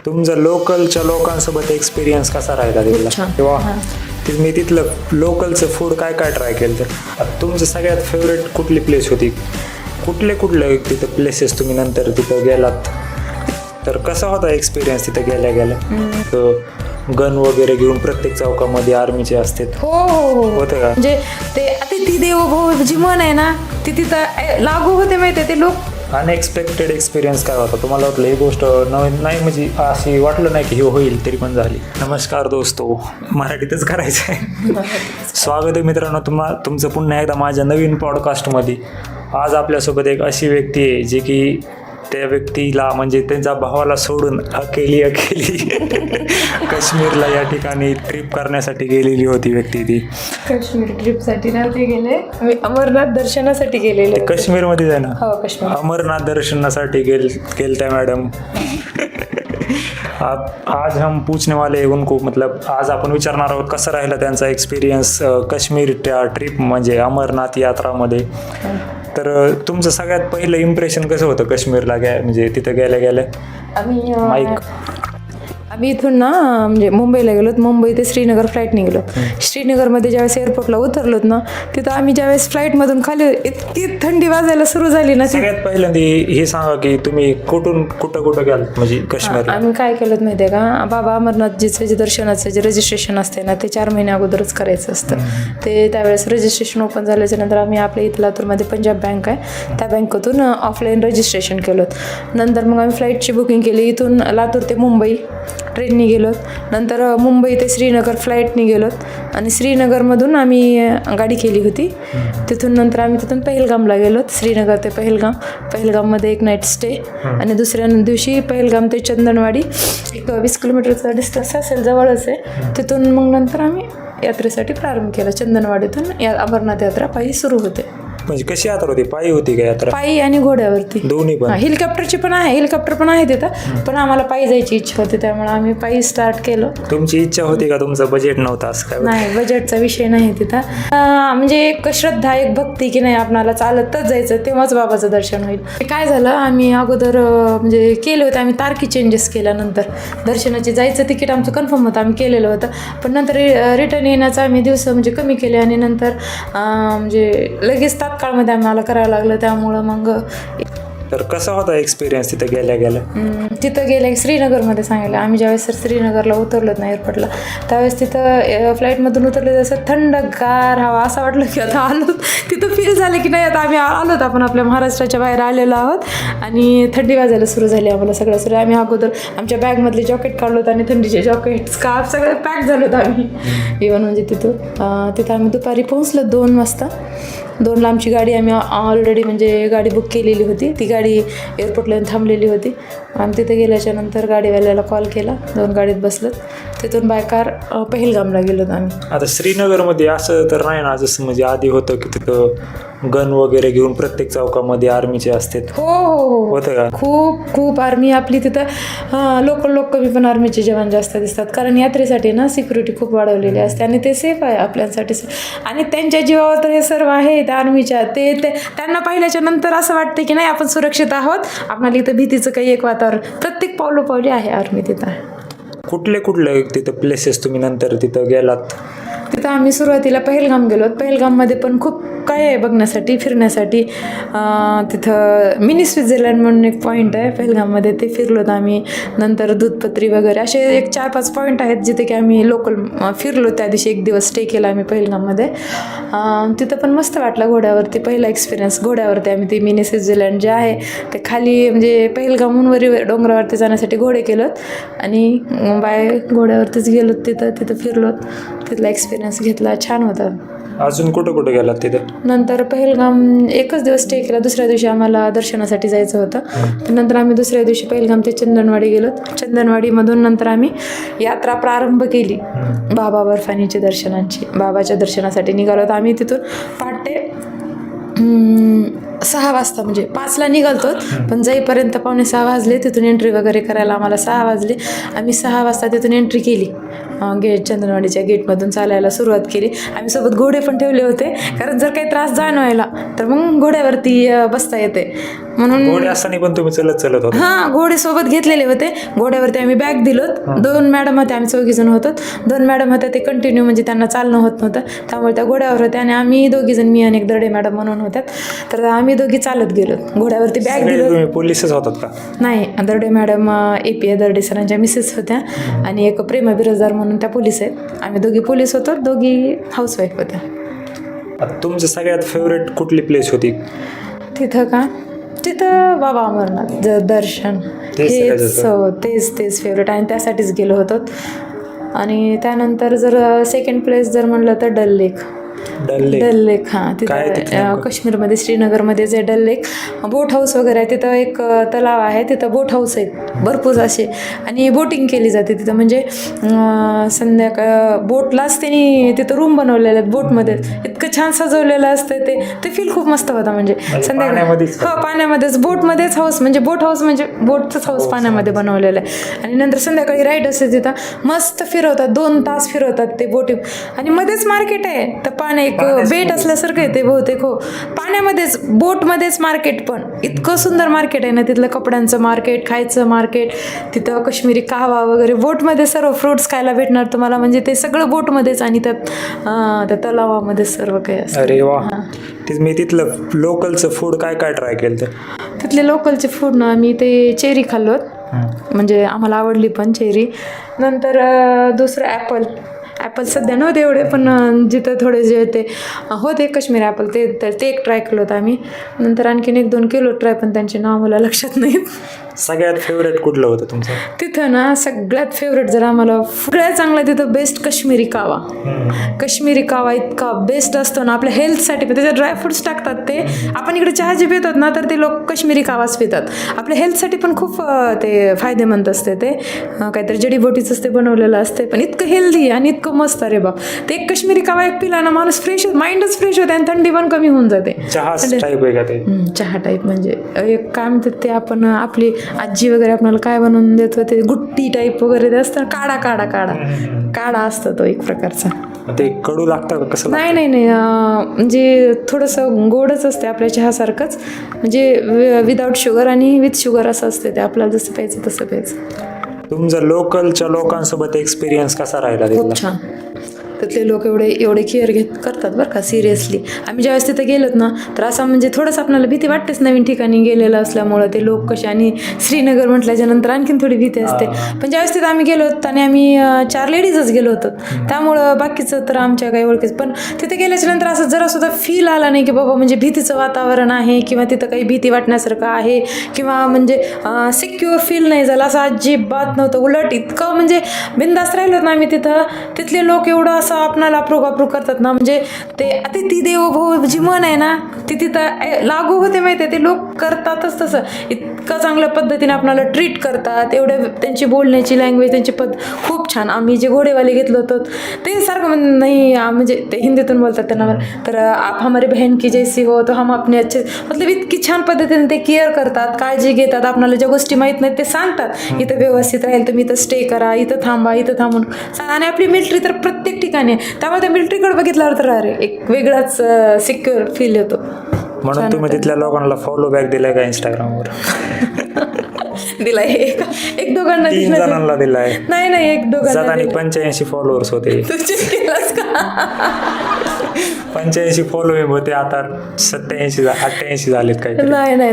तुमचा लोकलच्या लोकांसोबत एक्सपिरियन्स कसा राहिला तिथला किंवा मी तिथलं लोकलचं फूड काय काय ट्राय केलं तर तुमचं सगळ्यात फेवरेट कुठली प्लेस होती? कुठले तिथं प्लेसेस तुम्ही नंतर तिथं गेलात तर कसा होता एक्सपिरियन्स तिथं गेल्या गन वगैरे घेऊन प्रत्येक चौकामध्ये आर्मीचे असते? हो होतं का? म्हणजे ते अतिथी देवो भव जी म्हण आहे ना ती तिथं लागू होते माहिती ते लोक. अनएक्सपेक्टेड एक्सपिरियन्स काय होता तुम्हाला? वाटलं ही गोष्ट नवीन नाही म्हणजे अशी वाटलं नाही की हे होईल तरी पण झाली. नमस्कार दोस्तो, मराठीतच करायचं आहे. स्वागत आहे मित्रांनो तुमचं पुन्हा एकदा माझ्या नवीन पॉडकास्टमध्ये. आज आपल्यासोबत एक अशी व्यक्ती आहे जी की त्या व्यक्तीला म्हणजे त्यांच्या भावाला सोडून अकेली काश्मीरला या ठिकाणी ट्रिप करण्यासाठी गेलेली होती व्यक्ती. ती काश्मीर ट्रिपसाठी नव्हते गेले, आम्ही अमरनाथ दर्शनासाठी गेलेले. काश्मीरमध्ये आहे ना? हो, काश्मीर. अमरनाथ दर्शनासाठी गेलत्या मॅडम. आज हम पूछने वाले हैं उनको, मतलब आज आपण विचारणार आहोत कसं राहिलं त्यांचा एक्सपिरियन्स काश्मीर ट्रिप म्हणजे अमरनाथ यात्रामध्ये. तर तुमचं सगळ्यात पहिलं इम्प्रेशन कसं होतं काश्मीरला म्हणजे तिथं गेल्या? आम्ही इथून ना म्हणजे मुंबईला गेलोत. मुंबई ते श्रीनगर फ्लाईटने गेलो. श्रीनगरमध्ये ज्यावेळेस एअरपोर्टला उतरलोत ना तिथं आम्ही ज्यावेळेस फ्लाईटमधून खाली इतकी थंडी वाजायला सुरू झाली ना. सगळ्यात पहिल्यांदा हे सांगा की तुम्ही कुठं गेलात म्हणजे काश्मीर? आम्ही काय केलं माहिती आहे का, बाबा अमरनाथजीचं जे दर्शनाचं जे रजिस्ट्रेशन असते ना ते 4 महिने अगोदरच करायचं असतं. ते त्यावेळेस रजिस्ट्रेशन ओपन झाल्याच्या नंतर आम्ही आपल्या इथं लातूरमध्ये पंजाब बँक आहे त्या बँकेतून ऑफलाईन रजिस्ट्रेशन केलं. नंतर मग आम्ही फ्लाईटची बुकिंग केली. इथून लातूर ते मुंबई ट्रेनने गेलोत. नंतर मुंबई ते श्रीनगर फ्लाईटने गेलोत आणि श्रीनगरमधून गाडी केली होती. नंतर आम्ही पहलगामला गेलोत. श्रीनगर ते पहलगाममध्ये एक नाईट स्टे आणि दुसऱ्या दिवशी पहलगाम ते चंदनवाडी एक 20 किलोमीटरचा डिस्टन्स असेल, जवळच आहे. तिथून मग नंतर आम्ही यात्रेसाठी प्रारंभ केला. चंदनवाडीतून अमरनाथ यात्रा पायी सुरू होते. म्हणजे कशी यात्रा होती? पायी होती का यात्रा? पायी आणि घोड्यावरती दोन्ही पण. हेलिकॉप्टर पण आहे तिथं, पण आम्हाला पायी जायची इच्छा होती त्यामुळे आम्ही पायी स्टार्ट केलं. तुमची इच्छा होती का? तुमचं बजेट नव्हतं असं काय? नाही, बजेटचा विषय नाही तिथं. म्हणजे एक श्रद्धा, एक भक्ती की नाही आपणाला चालतच जायचं तेव्हाच बाबाचं दर्शन होईल. काय झालं, आम्ही अगोदर म्हणजे केले होते. आम्ही तारखी चेंजेस केल्यानंतर दर्शनाचे जायचं तिकीट आमचं कन्फर्म होतं, आम्ही केलेलं होतं. पण नंतर रिटर्न येण्याचं आम्ही दिवस म्हणजे कमी केले आणि नंतर म्हणजे लगेच काळमध्ये आम्हाला करायला लागलं. त्यामुळं मग तर कसा होता एक्सपिरियन्स तिथं गेल्या? तिथं गेल्या श्रीनगरमध्ये सांगितलं. आम्ही ज्यावेळेस श्रीनगरला उतरलोत ना एअरपोर्टला त्यावेळेस तिथं फ्लाईटमधून उतरले जसं थंडगार हवा, असं वाटलं की आता आलो. तिथं फील झालं की नाही आता आम्ही आलोत, आपण आपल्या महाराष्ट्राच्या बाहेर आलेलो आहोत आणि थंडी वाजायला सुरू झाली आम्हाला सगळं सुरू. आम्ही अगोदर आमच्या बॅगमधले जॉकेट काढलोत आणि थंडीचे जॉकेट स्कार्फ सगळे पॅक झालोत आम्ही. इव्हन म्हणजे तिथं आम्ही दुपारी पोहोचलो 2 वाजता. 2ला आमची गाडी आम्ही ऑलरेडी म्हणजे गाडी बुक केलेली होती. ती गाडी एअरपोर्टला थांबलेली होती. आम्ही तिथे गेल्याच्या नंतर गाडीवाल्याला कॉल केला, 2 गाडीत बसलं. तिथून बाय कार पहलगामला गेलो आम्ही. आता श्रीनगरमध्ये असं तर नाही ना जसं म्हणजे आधी होतं की तिथं गन वगैरे घेऊन प्रत्येक चौकामध्ये आर्मीचे असतात? हो, होतं का? खूप आर्मी आपली तिथं. लोकल कमी पण आर्मीचे जवान जास्त दिसतात, कारण यात्रेसाठी ना सिक्युरिटी खूप वाढवलेली असते आणि ते सेफ आहे आपल्यासाठी. आणि त्यांच्या जीवावर तर हे सर्व आहे त्या आर्मीच्या. ते त्यांना पाहिल्याच्या नंतर असं वाटतं की नाही आपण सुरक्षित आहोत. आपल्याला इथं भीतीचं काही एक वातावरण प्रत्येक पावलोपावली आहे आर्मी तिथं. कुठले तिथं प्लेसेस तुम्ही नंतर तिथं गेलात? तिथं आम्ही सुरुवातीला पहलगाम गेलो. पहलगाममध्ये पण खूप काय आहे बघण्यासाठी, फिरण्यासाठी. तिथं मिनी स्वित्झर्लंड म्हणून एक पॉईंट आहे पहलगाममध्ये, ते फिरलोत आम्ही. नंतर दूधपत्री वगैरे असे एक 4-5 पॉईंट आहेत जिथे की आम्ही लोकल फिरलो. त्या दिवशी 1 दिवस स्टे केला आम्ही पहलगाममध्ये. तिथं पण मस्त वाटलं घोड्यावरती. पहिला एक्सपिरियन्स घोड्यावरती आम्ही ते मिनी स्वित्झर्लंड जे आहे ते खाली म्हणजे पहलगामहून डोंगरावरती जाण्यासाठी घोडे केलोत आणि बाय घोड्यावरतीच गेलोत. तिथं फिरलोत. तिथला एक्सपिरियन्स घेतला, छान होता. अजून कुठं गेलात तिथे? नंतर पहलगाम 1च दिवस स्टे केला. दुसऱ्या दिवशी आम्हाला दर्शनासाठी जायचं होतं. नंतर आम्ही दुसऱ्या दिवशी पहलगाम ते चंदनवाडी गेलो. चंदनवाडीमधून नंतर आम्ही यात्रा प्रारंभ केली बाबा बर्फानीच्या दर्शनाची. बाबाच्या दर्शनासाठी निघालो. आम्ही तिथून पहाटे 6 वाजता म्हणजे 5ला निघालतो, पण जाईपर्यंत 5:45 वाजले. तिथून एंट्री वगैरे करायला आम्हाला 6 वाजले. आम्ही 6 वाजता तिथून एंट्री केली गेट चंदनवाडीच्या गेटमधून चालायला सुरुवात केली. आम्ही सोबत घोडे पण ठेवले होते, कारण जर काही त्रास जाणवायला तर मग घोड्यावरती बसता येते म्हणून. घोडे असताना पण तुम्ही चलत होता? हां, घोडे सोबत घेतलेले होते. घोड्यावरती आम्ही बॅग दिलोत. 2 मॅडम होते, आम्ही 4 जण होतो. 2 मॅडम होत्या, ते कंटिन्यू म्हणजे त्यांना चालणं होत नव्हतं, त्यामुळे त्या घोड्यावर होत्या. आणि आम्ही 2 जण, मी आणि एक दर्डे मॅडम म्हणून होत्यात, तर आम्ही 2 चालत गेलो. घोड्यावरती बॅग सगळे दिलो. तुम्ही पोलिसच होतात का? नाही, दर्डे मॅडम APA दर्डे सरांच्या मिसेस होत्या आणि एक प्रेमा बिराजदार म्हणून त्या पोलीस आहेत. आम्ही 2 पोलीस होतो, 2 हाऊसवाईफ होत्या. आता तुमचं सगळ्यात फेवरेट कुठली प्लेस होती? तिथं का? तिथं बाबा अमरनाथ दर्शन, तेच फेवरेट आणि त्यासाठीच गेलो होतो. आणि त्यानंतर जर सेकंड प्लेस जर म्हणलं तर डल लेक. हां, तिथं काश्मीरमध्ये श्रीनगरमध्ये जे डल लेक बोट हाऊस वगैरे आहे, तिथं एक तलाव आहे, तिथं बोट हाऊस आहेत भरपूर असे, आणि बोटिंग केली जाते तिथं. म्हणजे संध्याकाळ बोटलाच त्यांनी तिथं रूम बनवलेले आहेत बोटमध्ये, इतकं छान सजवलेलं असतं ते फील खूप मस्त होता. म्हणजे संध्याकाळी हो, पाण्यामध्येच बोटमध्येच हाऊस, म्हणजे बोट हाऊस म्हणजे बोटचंच हाऊस पाण्यामध्ये बनवलेलं आहे. आणि नंतर संध्याकाळी राईड असते तिथं, मस्त फिरवतात, 2 तास फिरवतात ते बोटिंग. आणि मध्येच मार्केट आहे, तर एक बेट असल्यासारखं आहे ते बहुतेक. हो, पाण्यामध्येच बोटमध्येच मार्केट, पण इतकं सुंदर मार्केट आहे ना तिथलं. कपड्यांचं मार्केट, खायचं मार्केट, तिथं काश्मीरी कावा वगैरे बोटमध्ये, सर्व फ्रुट्स खायला भेटणार तुम्हाला. म्हणजे ते सगळं बोटमध्येच, आणि त्या तलावामध्ये सर्व काही असतं. अरे वा. मी तिथलं लोकलचं फूड काय ट्राय केलं? तिथले लोकलचे फूड ना, आम्ही ते चेरी खाल्लो, म्हणजे आम्हाला आवडली पण चेरी. नंतर दुसरं ॲपल सध्या नव्हते एवढे, पण जिथं थोडे जे ते होते काश्मीर ॲपल, ते एक ट्राय केलं होतं आम्ही. नंतर आणखीन 1-2 केलो ट्राय, पण त्यांचे नाव मला लक्षात नाहीत. सगळ्यात फेवरेट कुठलं होतं तुमचं? तिथं ना सगळ्यात फेवरेट जर आम्हाला सगळ्यात चांगलं तिथं बेस्ट काश्मीरी कावा. काश्मीरी कावा इतका बेस्ट असतो ना आपल्या हेल्थसाठी. त्याच्यात ड्रायफ्रुट्स टाकतात. ते आपण इकडे चहा जे पितात ना, तर ते लोक काश्मीरी कावाच पितात. आपल्या हेल्थसाठी पण खूप ते फायदेमंद असते. ते काहीतरी जडीबुटीच ते बनवलेलं असते, पण इतकं हेल्दी आणि इतकं मस्त. अरे बा, ते एक काश्मीरी कावा एक पिला ना, माणूस फ्रेश, माइंडच फ्रेश होते आणि थंडी पण कमी होऊन जाते. चहा टाईप आहे का ते? चहा टाईप म्हणजे एक काय म्हणतात ते, आपण आपली आजी वगैरे आपल्याला काय बनवून देतो ते गुट्टी टाईप वगैरे ते असतं. काढा असतो तो एक प्रकारचा. ते कडू लागतं का कसं? नाही, म्हणजे थोडंसं गोडच असते आपल्या चहासारखंच, म्हणजे विदाऊट शुगर आणि विथ शुगर असं असते ते. आपल्याला जसं प्यायचं तसं प्यायचं. तुमचा लोकलच्या लोकांसोबत एक्सपिरियन्स कसा राहिला? खूप छान. तिथले लोक एवढे केअर करतात बरं का, सिरियसली. आम्ही ज्यावेळेस तिथं गेलोत ना, तर असं म्हणजे थोडंसं आपल्याला भीती वाटतेच नवीन ठिकाणी गेलेलं असल्यामुळं. ते लोक कसे, आणि श्रीनगर म्हटल्याच्या नंतर आणखीन थोडी भीती असते. पण ज्यावेळेस तिथं आम्ही गेलो होतो, आणि आम्ही 4 लेडीजच गेलो होतो, त्यामुळं बाकीचं तर आमच्या काही ओळखीच. पण तिथे गेल्याच्या नंतर असं जरासुद्धा फील आला नाही की बाबा म्हणजे भीतीचं वातावरण आहे, किंवा तिथं काही भीती वाटण्यासारखं आहे, किंवा म्हणजे सिक्युअर फील नाही झालं, असं अजिबात नव्हतं. उलट इतकं म्हणजे बिंदास राहिलो ना आम्ही तिथं. तिथले लोक एवढं असं आपणाला अप्रूप करतात ना, म्हणजे ते अतिथी देवो भव जी म्हण आहे ना, ती तिथं लागू होते. माहिती आहे, ते लोक करतातच तसं. इतकं चांगल्या पद्धतीने आपणाला ट्रीट करतात. एवढे त्यांची बोलण्याची लँग्वेज, त्यांची खूप छान. आम्ही जे घोडेवाले घेतलं होतं ते सारखं नाही, म्हणजे ते हिंदीतून बोलतात त्यांना, तर आप हमारी बहन की जैसी हो तो हम अपने अच्छे, मतलब इतकी छान पद्धतीने ते केअर करतात, काळजी घेतात. आपल्याला ज्या गोष्टी माहीत नाहीत ते सांगतात. इथं व्यवस्थित राहील, तुम्ही इथं स्टे करा, इथं थांबा, इथं थांबून. आणि आपली मिलिटरी तर प्रत्येक ठिकाणी, त्यामुळे त्या मिलिटरीकडे बघितल्यावर तर अरे एक वेगळाच सिक्युअर फील येतो. म्हणून तुम्ही तिथल्या लोकांना फॉलो बॅक दिलाय का इंस्टाग्रामवर? दिलाय, एक दोघांना 3 जणांना दिलाय. नाही, एक दोघांना. 85 फॉलोअर्स होते. तुझे केलास का? 85 फॉलोइंग होते, आता 87-88 झालेत काही. नाही,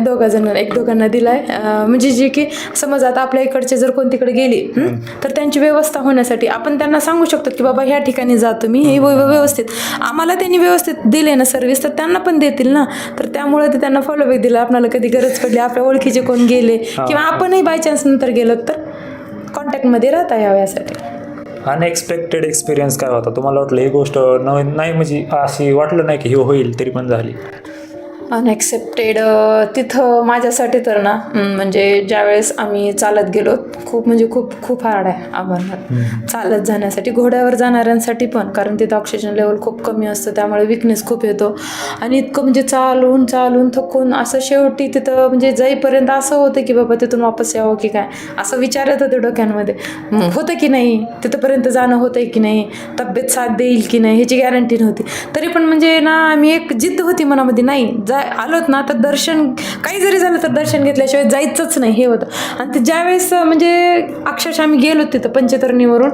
एक दोघांना दिलाय. म्हणजे जे की समज आता आपल्या इकडचे जर कोण तिकडे गेली, तर त्यांची व्यवस्था होण्यासाठी आपण त्यांना सांगू शकतो की बाबा ह्या ठिकाणी जा तुम्ही, हे व्यवस्थित. आम्हाला त्यांनी व्यवस्थित दिले ना सर्व्हिस, तर त्यांना पण देतील ना. तर त्यामुळे ते त्यांना फॉलोबॅक दिला. आपल्याला कधी गरज पडली, आपल्या ओळखीचे कोण गेले, किंवा आपणही बाय चान्स नंतर गेलो, तर कॉन्टॅक्टमध्ये राहता यावं यासाठी. अनएक्सपेक्टेड एक्सपिरियन्स काय होता? तुम्हाला वाटलं ही गोष्ट नाही, म्हणजे अशी वाटलं नाही की ही होईल, तरी पण झाली? अनएक्सेप्टेड तिथं माझ्यासाठी तर ना म्हणजे ज्यावेळेस आम्ही चालत गेलो खूप म्हणजे खूप खूप हार्ड आहे अमरनाथ चालत जाण्यासाठी, घोड्यावर जाणाऱ्यांसाठी पण, कारण तिथं ऑक्सिजन लेवल खूप कमी असतं त्यामुळे विकनेस खूप येतो आणि इतकं म्हणजे चालून चालून थकून असं शेवटी तिथं म्हणजे जाईपर्यंत असं होतं की बाबा तिथून वापस यावं की काय, असं विचार येत होते डोक्यांमध्ये, होतं की नाही तिथंपर्यंत जाणं होतंय की नाही, तब्येत साथ देईल की नाही ह्याची गॅरंटी नव्हती. तरी पण म्हणजे ना आम्ही एक जिद्द होती मनामध्ये, नाही आलोत ना तर दर्शन काही जरी झालं तर दर्शन घेतल्याशिवाय जायचंच नाही हे होतं. आणि ते ज्यावेळेस म्हणजे अक्षरशः आम्ही गेलो तिथं पंचतरणीवरून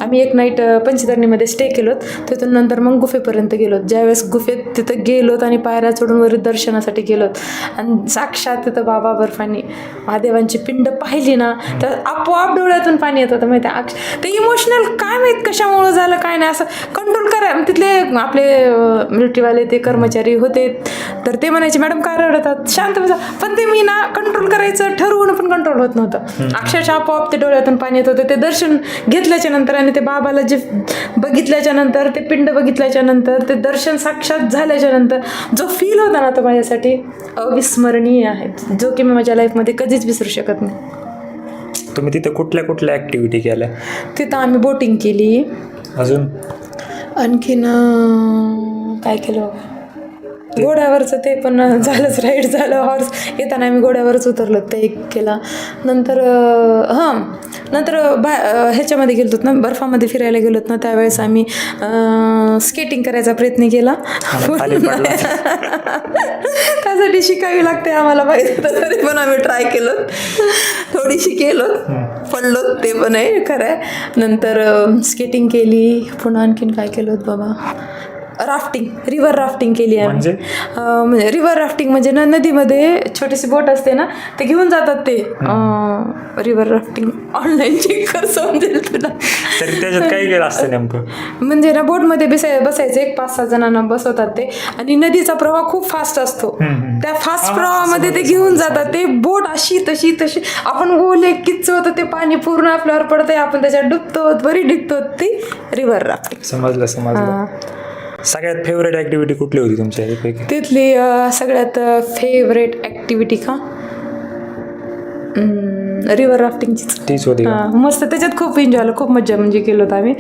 आम्ही एक नाईट पंचतरणीमध्ये स्टे केलोत, तिथून नंतर मग गुफेपर्यंत गेलोत. ज्यावेळेस गुफेत तिथं गेलोत आणि पायऱ्या चढून वर दर्शनासाठी गेलोत आणि साक्षात तिथं बाबा बर्फानी महादेवांची पिंड पाहिली ना तर आपोआप डोळ्यातून पाणी येत होतं माहिती आहे. ते इमोशनल काय माहीत कशामुळं झालं काय नाही, असं कंट्रोल करा. तिथले आपले मिलिटरीवाले ते कर्मचारी होते तर ते म्हणायचे मॅडम का रडतात, शांत बसा, पण ते मी ना कंट्रोल करायचं ठरवून पण कंट्रोल होत नव्हतं. अक्षरशः आपोआप ते डोळ्यातून पाणी येत होतं. ते दर्शन घेतल्याच्या नंतर आणि ते बाबाला जे बघितल्याच्या नंतर, ते पिंड बघितल्याच्या नंतर, ते दर्शन साक्षात झाल्याच्या नंतर जो फील होता ना तो माझ्यासाठी अविस्मरणीय आहे, जो की मी माझ्या लाईफमध्ये कधीच विसरू शकत नाही. तुम्ही तिथे कुठल्या कुठल्या ॲक्टिव्हिटी केल्या? तिथं आम्ही बोटिंग केली, अजून आणखीन काय केलं, घोड्यावरचं ते पण झालंच, राईड झालं. हॉर्स येताना आम्ही घोड्यावरच उतरलो ते एक केला. नंतर नंतर ह्याच्यामध्ये गेलो ना बर्फामध्ये फिरायला गेलोत ना त्यावेळेस आम्ही स्केटिंग करायचा प्रयत्न केला. त्यासाठी शिकावी लागते आम्हाला माहिती होतं, तरी पण आम्ही ट्राय केलं, थोडीशी केलो, पडलो ते पण आहे खरं आहे. नंतर स्केटिंग केली, पुन्हा आणखीन काय केलं होतं बाबा, राफ्टिंग, रिव्हर राफ्टिंग केली आम्ही. म्हणजे रिव्हर राफ्टिंग म्हणजे ना नदीमध्ये छोटीशी बोट असते ना ते घेऊन जातात ते रिव्हर राफ्टिंग. ऑनलाईन चेक कर समजेल तुला. तरी त्याच्यात काय केलं असतं नेमकं? म्हणजे ना बोटमध्ये बसायचं, एक 5-6 जणांना बसवतात ते आणि नदीचा प्रवाह खूप फास्ट असतो, त्या फास्ट प्रवाहामध्ये ते घेऊन जातात. ते बोट अशी तशी तशी आपण ओले किच्च होतं, ते पाणी पूर्ण आपल्यावर पडतंय, आपण त्याच्यात डुबतो, बरी डिगतो, ती रिव्हर राफ्टिंग. समजलं. सगळ्यात फेवरेट ॲक्टिव्हिटी कुठली होती तुमच्या यापैकी? तिथली सगळ्यात फेवरेट ॲक्टिव्हिटी का रिव्हर राफ्टिंगचीच तीच होती. मस्त, त्याच्यात खूप एन्जॉय झालं, खूप मजा म्हणजे केलं होतं आम्ही,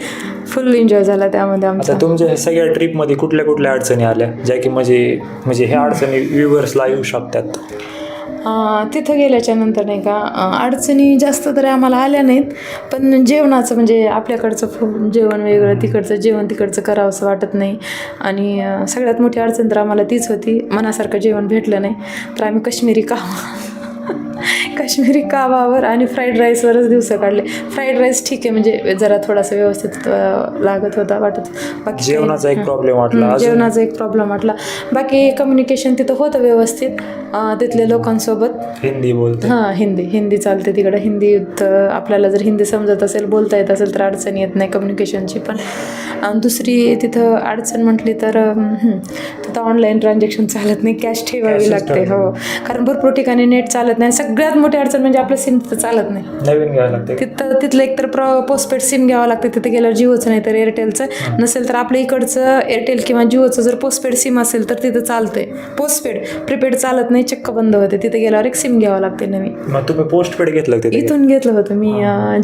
फुल एन्जॉय झाला त्यामध्ये आमचा. आता तुमच्या सगळ्या ट्रिपमध्ये कुठल्या कुठल्या अडचणी आल्या ज्या की म्हणजे ह्या अडचणी व्ह्यूवर्सला येऊ शकतात? तिथं गेल्याच्या नंतर नाही का अडचणी जास्त तरी आम्हाला आल्या नाहीत, पण जेवणाचं म्हणजे आपल्याकडचं जेवण वेगळं, तिकडचं जेवण तिकडचं करावंसं वाटत नाही. आणि सगळ्यात मोठी अडचण तर आम्हाला तीच होती, मनासारखं जेवण भेटलं नाही. तर आम्ही काश्मीरी कावावर आणि फ्राईड राईसवरच दिवस काढले. फ्राईड राईस ठीक आहे म्हणजे जरा थोडासा व्यवस्थित लागत होता वाटत, बाकी जेवणाचा एक प्रॉब्लेम वाटला. जेवणाचा एक प्रॉब्लेम वाटला, बाकी कम्युनिकेशन तिथं होतं व्यवस्थित तिथल्या लोकांसोबत. हिंदी बोलते? हिंदी चालते तिकडं. हिंदी आपल्याला जर हिंदी समजत असेल, बोलता येत असेल तर अडचण येत नाही कम्युनिकेशनची. पण दुसरी तिथं अडचण म्हटली तर तिथं ऑनलाईन ट्रान्झॅक्शन चालत नाही, कॅश ठेवावी लागते. हो, कारण भरपूर ठिकाणी नेट चालत नाही. सगळ्यात मोठी अडचण म्हणजे आपलं सिम तर चालत नाही, नवीन घ्यावं लागते. तिथलं एकतर पोस्टपेड सिम घ्यावं लागते. तिथे गेल्यावर जिओचं नाही तर एअरटेलचं, नसेल तर आपल्या इकडचं एअरटेल किंवा जिओचं जर पोस्टपेड सिम असेल तर तिथं चालतंय. पोस्टपेड, प्रीपेड चालत नाही, चक्क बंद होते. तिथे गेल्यावर एक सिम घ्यावं लागते नवीन. मग तुम्ही पोस्टपेड घेतलं होतं? इथून घेतलं होतं मी,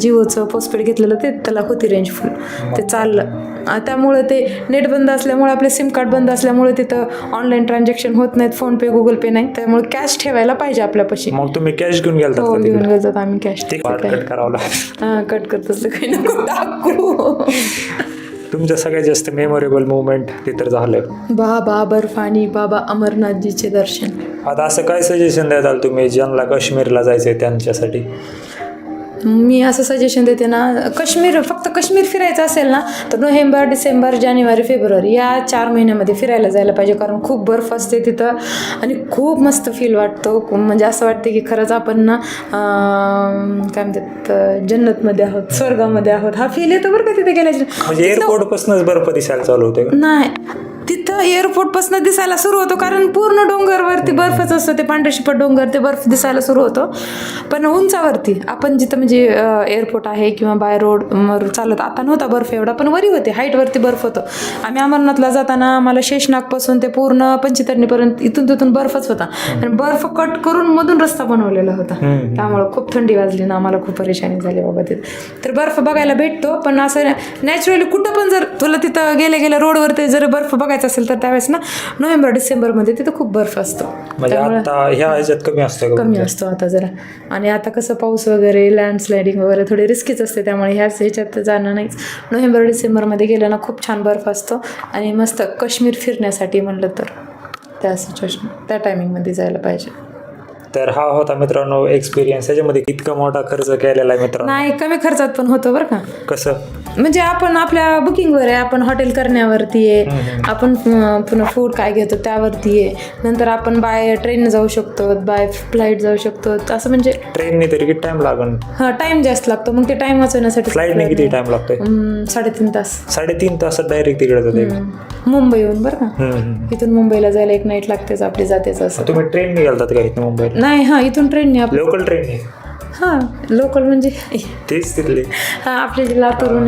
जिओचं पोस्टपेड घेतलेलं, ते त्याला होती रेंज फुल, ते चाललं. त्यामुळे ते नेट बंद असल्यामुळे, आपले सिम कार्ड बंद असल्यामुळे तिथं ऑनलाईन ट्रान्झॅक्शन होत नाहीत, फोनपे गुगल पे नाही, त्यामुळे कॅश ठेवायला पाहिजे आपल्यापाशी. मग तुम्ही कॅश घेऊन गेलता? हो, घेऊन गेलतात आम्ही कॅश. कट करावं लागतं. कट करत असलं काही नको टाकू. तुमचं सगळ्यात जास्त मेमोरेबल मुवमेंट ते तर झालं बाबा बर्फानी, बाबा अमरनाथजीचे दर्शन. आता असं काय सजेशन द्याल तुम्ही ज्यांना काश्मीरला जायचंय त्यांच्यासाठी? मी असं सजेशन देते ना, फक्त काश्मीर फिरायचं असेल ना तर नोव्हेंबर, डिसेंबर, जानेवारी, फेब्रुवारी या 4 महिन्यामध्ये फिरायला जायला पाहिजे. कारण खूप बर्फ असते तिथं आणि खूप मस्त फील वाटतो. म्हणजे असं वाटते की खरंच आपण ना काय म्हणतात जन्नतमध्ये आहोत, स्वर्गामध्ये आहोत, हा फील येतो बरं का तिथे गेल्याच्या. म्हणजे एअरपोर्टपासूनच बर्फ दिसायला चालू होते? नाही, तिथं तिथं एअरपोर्टपासून दिसायला सुरू होतो, कारण पूर्ण डोंगरवरती बर्फच असतो, ते पांढरे शिपट डोंगर, ते बर्फ दिसायला सुरू होतो. पण उंचावरती आपण जिथं म्हणजे एअरपोर्ट आहे किंवा बाय रोड चालत आता नव्हता बर्फ एवढा, पण वरी होते, हाईटवरती बर्फ होतो. आम्ही अमरनाथला जाताना आम्हाला शेषनागपासून ते पूर्ण पंचतरणीपर्यंत इथून तिथून बर्फच होता, आणि बर्फ कट करून मधून रस्ता बनवलेला होता. त्यामुळे खूप थंडी वाजली ना, आम्हाला खूप परेशानी झाली बाबा तिथे. तर बर्फ बघायला भेटतो, पण असं नॅचरली कुठं पण जर तुला तिथं गेल्या रोडवरती जर बर्फ बघायचा असेल तर त्यावेळेस ना नोव्हेंबर-डिसेंबरमध्ये तिथं खूप बर्फ असतो. म्हणजे आता ह्या ह्याच्यात कमी असतो कमी असतो आता जरा. आणि आता कसं पाऊस वगैरे, लँडस्लायडिंग वगैरे थोडी रिस्कीच असते, त्यामुळे ह्याच्यात जाणं नाहीच. नोव्हेंबर-डिसेंबरमध्ये गेलं ना खूप छान बर्फ असतो, आणि मस्त काश्मीर फिरण्यासाठी म्हणलं तर त्या सिच्युएशन त्या टायमिंगमध्ये जायला पाहिजे. तर हा होता मित्रांनो एक्सपिरियन्स. त्याच्यामध्ये इतका मोठा खर्च केलेला आहे मित्रांनो. नाही, कमी खर्चात पण होतो बरं का. कसं म्हणजे आपण आपल्या बुकिंगवर आहे, आपण हॉटेल करण्यावरती आहे, आपण पुन्हा फूड काय घेतो त्यावरती आहे. नंतर आपण बाय ट्रेन जाऊ शकतो, बाय फ्लाईट जाऊ शकतो, असं म्हणजे ट्रेनने तरी किती टाइम लागेल? हां, टाइम जास्त लागतो, मग ते टाइम वाचवण्यासाठी. फ्लाईटने किती टाइम लागतोय? 3.5 तास. 3.5 तासात डायरेक्ट तिकडे जाते मुंबईहून बरं का. इथून मुंबईला जायला 1 नाईट लागतेच आपली, जातेच असं. तुम्ही ट्रेनने गेलतात का इथून मुंबईला? नाही, हां, इथून ट्रेनने आपण. लोकल ट्रेनने? हां, लोकल म्हणजे तेच तिथले. हां, आपल्या जे लातूरून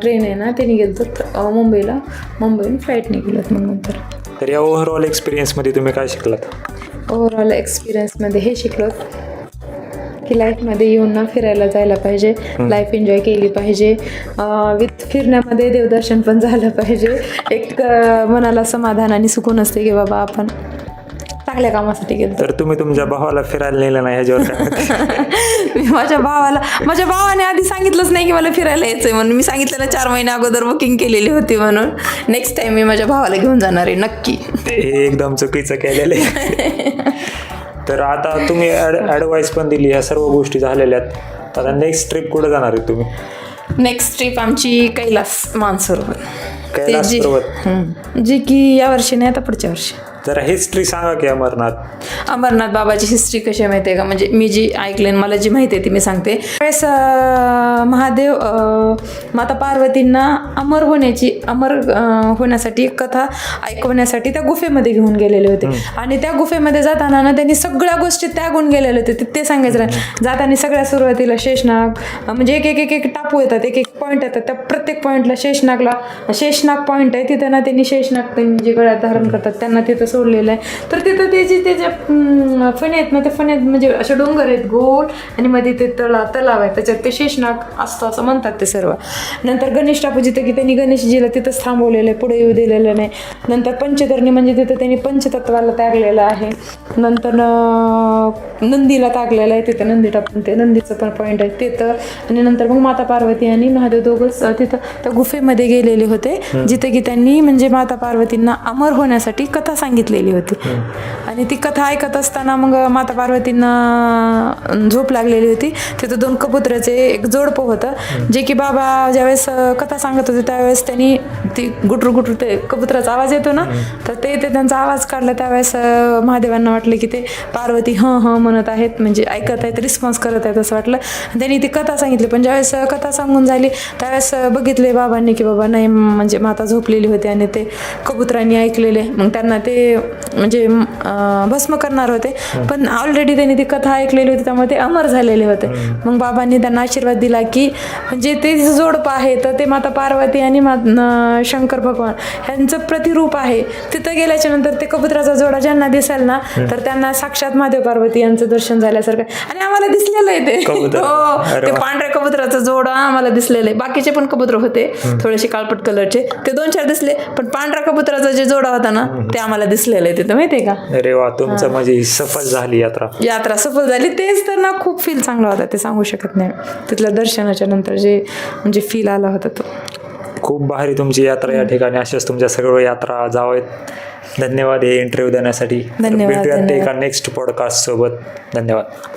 ट्रेन आहे ना, त्याने गेलो मुंबईहून फ्लाईटने गेलोत मग नंतर. तर या ओव्हरऑल एक्सपिरियन्समध्ये तुम्ही काय शिकलात? ओव्हरऑल एक्सपिरियन्समध्ये हे शिकलोत की लाईफमध्ये येऊन ना फिरायला जायला पाहिजे, लाईफ एन्जॉय केली पाहिजे. विथ फिरण्यामध्ये देवदर्शन पण झालं पाहिजे. एक मनाला समाधान आणि सुकून असते की बाबा आपण चांगल्या कामासाठी गेलो. तर तुम्ही तुमच्या भावाला फिरायला नेलं नाही ह्याच्यावर काय? मी माझ्या भावाने आधी सांगितलंच नाही की मला फिरायला यायचंय म्हणून. मी सांगितलेलं 4 महिने अगोदर बुकिंग केलेली होती म्हणून. नेक्स्ट टाइम मी माझ्या भावाला घेऊन जाणार आहे नक्की. हे एकदम चुकीचं केलेलं आहे. तर आता तुम्ही ॲडवाईस पण दिली, ह्या सर्व गोष्टी झालेल्या आहेत. आता नेक्स्ट ट्रिप कुठं जाणार आहे तुम्ही? नेक्स्ट ट्रिप आमची कैलास मानसरोवर. कैलास पर्वत, जी की या वर्षी नाही, आता पुढच्या वर्षी. जरा हिस्ट्री सांगा की अमरनाथ बाबाची हिस्ट्री कशी माहिती आहे का? म्हणजे मी जी ऐकले, मला जी माहिती आहे ती मी सांगते. त्यावेळेस महादेव माता पार्वतींना अमर होण्यासाठी कथा ऐकवण्यासाठी त्या गुफेमध्ये घेऊन गेलेले होते. आणि त्या गुफेमध्ये जाताना ना त्यांनी सगळ्या गोष्टी त्यागून गेलेले होते. ते सांगायचं नाही. जाताना सगळ्या सुरुवातीला शेषनाग, म्हणजे एक टापू येतात, एक पॉईंट येतात. त्या प्रत्येक पॉईंटला शेषनाग पॉईंट आहे, तिथं ना त्यांनी शेषनाग त्यांनी जे गळ्यात धारण करतात त्यांना तिथं सोडलेलं आहे. तर तिथं त्याच्या फणे आहेत ना, त्या फण्यात म्हणजे असे डोंगर आहेत गोल, आणि मध्ये ते तलाव आहे, त्याच्यात ते शेषनाग असतो असं म्हणतात ते सर्व. नंतर गणेश टापू जिथं की त्यांनी गणेशजीला तिथंच थांबवलेलं आहे, पुढे येऊ दिलेलं नाही. नंतर पंचतरणी म्हणजे तिथं त्यांनी पंचतत्वाला त्यागलेलं आहे. नंतर नंदीला टाकलेलं आहे, तिथं नंदी टाकून ते नंदीचं पण पॉईंट आहे तिथं. आणि नंतर मग माता पार्वती आणि महादेव दोघंच तिथं त्या गुफेमध्ये गेलेले होते, जिथे की त्यांनी म्हणजे माता पार्वतींना अमर होण्यासाठी कथा सांगितलेली होती. आणि ती कथा ऐकत असताना मग माता पार्वतींना झोप लागलेली होती. तिथं 2 कबुतराचे एक जोडपं होतं, जे की बाबा ज्यावेळेस कथा सांगत होते त्यावेळेस त्यांनी ती गुटरू ते कबुतराचा आवाज येतो ना, तर ते त्यांचा आवाज काढला. त्यावेळेस महादेवांना वाटलं की ते पार्वती हं म्हणत आहेत, म्हणजे ऐकत आहेत, रिस्पॉन्स करत आहेत असं वाटलं. त्यांनी ती कथा सांगितली. पण ज्यावेळेस कथा सांगून झाली त्यावेळेस बघितले बाबांनी की बाबा नाही, म्हणजे माता झोपलेली होती आणि ते कबुतरांनी ऐकलेले. मग त्यांना ते म्हणजे भस्म करणार होते, पण ऑलरेडी त्यांनी ती कथा ऐकलेली होती, त्यामुळे ते अमर झालेले होते. मग बाबांनी त्यांना आशीर्वाद दिला की म्हणजे ते जोडपं आहे तर ते माता पार्वती आणि शंकर भगवान ह्यांचं प्रतिरूप आहे. तिथं गेल्याच्या नंतर ते कबुतराचा जोडा ज्यांना दिसेल ना, तर त्यांना साक्षात महादेव पार्वती यांचं दर्शन झाल्यासारखं. आणि आम्हाला दिसलेलं आहे ते. हो, ते पांढऱ्या कबुतराचा जोडा आम्हाला दिसलेलं आहे. बाकीचे पण कबूतर होते थोडेसे काळपट कलरचे, ते 2-4 दिसले, पण पांढऱ्या कबुतराचा जे जोडा होता ना ते आम्हाला दिसलेलं आहे तिथं, माहितीये का? अरे वा, तुमचं म्हणजे सफल झाली यात्रा सफल झाली. तेच तर ना, खूप फील चांगला होता, ते सांगू शकत नाही. तिथल्या दर्शनाच्या नंतर जे म्हणजे फील आला होता तो खूप भारी. तुमची यात्रा या ठिकाणी अशाच तुमच्या सगळं यात्रा जावेत. धन्यवाद हे इंटरव्ह्यू देण्यासाठी. भेटूयात एका नेक्स्ट पॉडकास्ट सोबत. धन्यवाद.